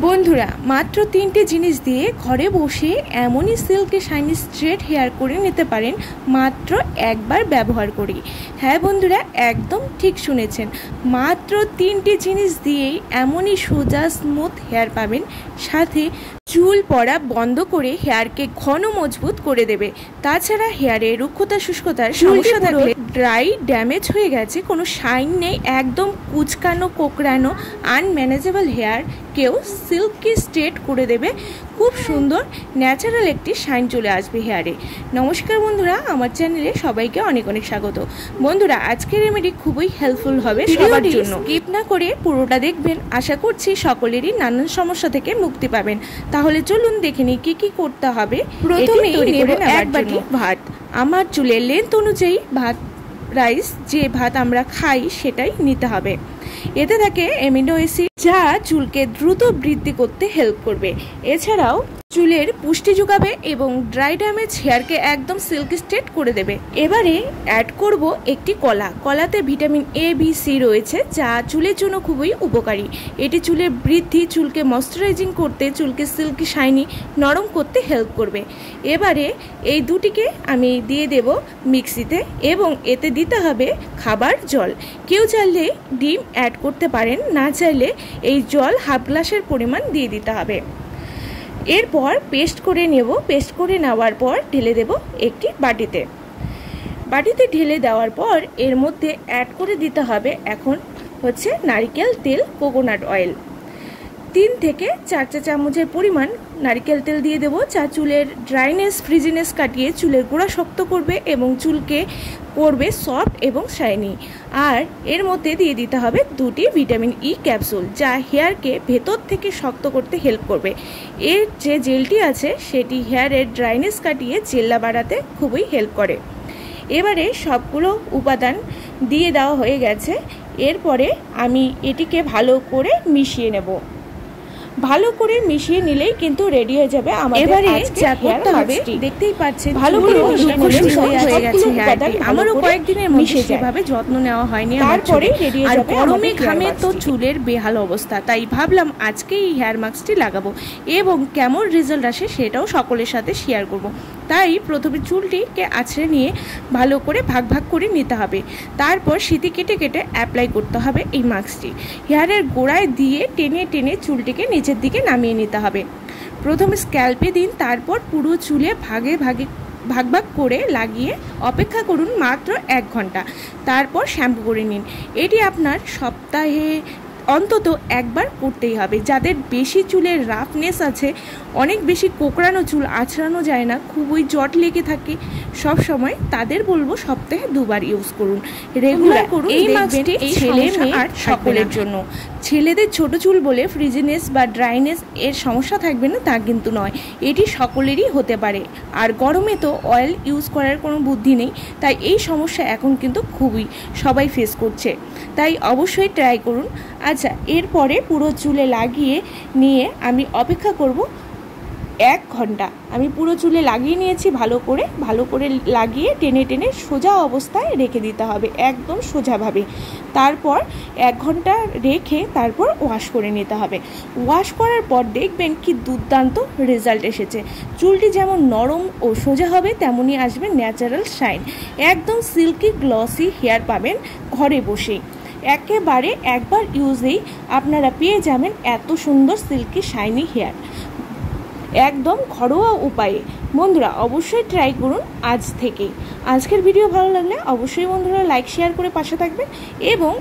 বন্ধুরা মাত্র 3টে জিনিস দিয়ে ঘরে বসে এমনই সিল্কি শাইনি স্ট্রেট হেয়ার করে নিতে পারেন মাত্র একবার ব্যবহার করি। হ্যাঁ বন্ধুরা, একদম ঠিক শুনেছেন, মাত্র 3টে জিনিস দিয়েই এমনই সোজা স্মুথ হেয়ার পাবেন, সাথে চুল পড়া বন্ধ করে হেয়ারকে ঘন মজবুত করে দেবে। তাছাড়া হেয়ারে রুক্ষতা শুষ্কতার সমস্যা থাকলে, ড্রাই ড্যামেজ হয়ে গেছে, কোনো শাইন নেই, একদম কুচকানো কোকড়ানো আনম্যানেজেবল হেয়ার কেউ সিল্কি স্ট্রেট করে দেবে। খুব সুন্দর ন্যাচারাল একটি শাইন চলে আসবে হেয়ারে। নমস্কার বন্ধুরা, আমার চ্যানেলে সবাইকে অনেক অনেক স্বাগত। বন্ধুরা আজকের রেমেডি খুবই হেল্পফুল হবে সবার জন্য, স্কিপ না করে পুরোটা দেখবেন। আশা করছি সকলেরই নানান সমস্যা থেকে মুক্তি পাবেন। তাহলে চলুন দেখে নিই কি কি করতে হবে। প্রথমে নেব 1 বাটি ভাত। আমার চুলের লেন্থ অনুযায়ী ভাত রাইস যে ভাত আমরা খাই সেটাই নিতে হবে। এতে থাকে অ্যামিনো অ্যাসিড যা চুলকে দ্রুত বৃদ্ধি করতে হেল্প করবে। এছাড়াও চুলের পুষ্টি যোগাবে এবং ড্রাই ড্যামেজ হেয়ারকে একদম সিল্কি স্ট্রেট করে দেবে। এবারে অ্যাড করব একটি কলা। কলাতে ভিটামিন এ বি সি রয়েছে যা চুলের জন্য খুবই উপকারী। এটি চুলের বৃদ্ধি, চুলকে ময়শ্চারাইজিং করতে, চুলকে সিল্কি শাইনি নরম করতে হেল্প করবে। এবারে এই দুটিকে আমি দিয়ে দেব মিক্সিতে এবং এতে দিতে হবে খাবার জল। কেউ চাইলে ডিম অ্যাড করতে পারেন, না চাইলে এই জল হাফ গ্লাসের পরিমাণ দিয়ে দিতে হবে। এরপর পেস্ট করে নেব। পেস্ট করে নেওয়ার পর ঢেলে দেব একটি বাটিতে। ঢেলে দেওয়ার পর এর মধ্যে অ্যাড করে দিতে হবে এখন হচ্ছে নারকেল তেল, কোকোনাট অয়েল। 3 থেকে 4 চা চামচের পরিমাণ নারকেল তেল দিয়ে দেবো, যা চুলের ড্রাইনেস ফ্রিজিনেস কাটিয়ে চুলের গোড়া শক্ত করবে এবং চুলকে করবে সফট এবং শাইনি। আর এর মধ্যে দিয়ে দিতে হবে 2টি ভিটামিন ই ক্যাপসুল, যা হেয়ারকে ভেতর থেকে শক্ত করতে হেল্প করবে। এর যে জেলটি আছে সেটি হেয়ারের ড্রাইনেস কাটিয়ে জেল্লা বাড়াতে খুবই হেল্প করে। এবারে সবগুলো উপাদান দিয়ে দেওয়া হয়ে গেছে। এরপরে আমি এটিকে ভালো করে মিশিয়ে নেব। ভালো করে মিশিয়ে নিলেই কিন্তু রেডি হয়ে যাবে আমাদের। এবারে যা করতে হবে দেখতেই পাচ্ছেন, ভালো করে মিশিয়ে হয়ে গেছে হেয়ারটি। আমারও কয়েকদিনের মধ্যে সেভাবে যত্ন নেওয়া হয়নি, তারপরে রেডি হয়ে যাবে। গরমে ঘামে তো চুলের বেহাল অবস্থা, তাই ভাবলাম আজকে এই হেয়ার মাস্কটি লাগাবো এবং কেমন রেজাল্ট আসে সেটাও সকলের সাথে শেয়ার করব। তাই প্রথমে চুলটিকে আঁচড়ে নিয়ে ভালো করে ভাগ ভাগ করে নিতে হবে। তারপর সিঁথি কেটে কেটে অ্যাপ্লাই করতে হবে এই মাস্কটি। হেয়ারের গোড়ায় দিয়ে টেনে টেনে চুলটিকে নিচের দিকে নামিয়ে নিতে হবে। প্রথমে স্ক্যাল্পে দিন, তারপর পুরো চুলে ভাগে ভাগে ভাগ ভাগ করে লাগিয়ে অপেক্ষা করুন মাত্র 1 ঘন্টা। তারপর শ্যাম্পু করে নিন। এটি আপনার সপ্তাহে অন্তত একবার করতেই হবে। যাদের বেশি চুলের রাফনেস আছে, অনেক বেশি কোকড়ানো চুল, আঁচড়ানো যায় না, খুবই জট লেগে থাকে সব সময়, তাদের বলবো সপ্তাহে 2 বার ইউজ করুন, রেগুলার করুন। এই মাস্কটি ছেলে মেয়ে আর সকলের জন্য। ছেলেদের ছোট চুল বলে ফ্রিজিনেস বা ড্রাইনেস এর সমস্যা থাকবে না তা কিন্তু নয়, এটি সকলেরই হতে পারে। আর গরমে তো অয়েল ইউজ করার কোনো বুদ্ধি নেই, তাই এই সমস্যা এখন কিন্তু খুবই সবাই ফেস করছে, তাই অবশ্যই ট্রাই করুন। আচ্ছা, এরপরে পুরো চুলে লাগিয়ে নিয়ে আমি অপেক্ষা করব 1 ঘন্টা। আমি পুরো চুলে লাগিয়ে নিয়েছি, ভালো করে লাগিয়ে টেনে টেনে সোজা অবস্থায় রেখে দিতে হবে, একদম সোজাভাবে। তারপর 1 ঘন্টা রেখে তারপর ওয়াশ করে নিতে হবে। ওয়াশ করার পর দেখবেন কি দুর্দান্ত রেজাল্ট এসেছে। চুলটি যেমন নরম ও সোজা হবে, তেমনই আসবে ন্যাচারাল শাইন। একদম সিল্কি গ্লসি হেয়ার পাবেন ঘরে বসেই। একেবারে একবার ইউজেই আপনারা পেয়ে যাবেন এত সুন্দর সিল্কি শাইনি হেয়ার, একদম ঘরোয়া উপায়ে। বন্ধুরা অবশ্যই ট্রাই করুন আজ থেকেই। আজকের ভিডিও ভালো লাগলে অবশ্যই বন্ধুরা লাইক শেয়ার করে পাশে থাকবেন এবং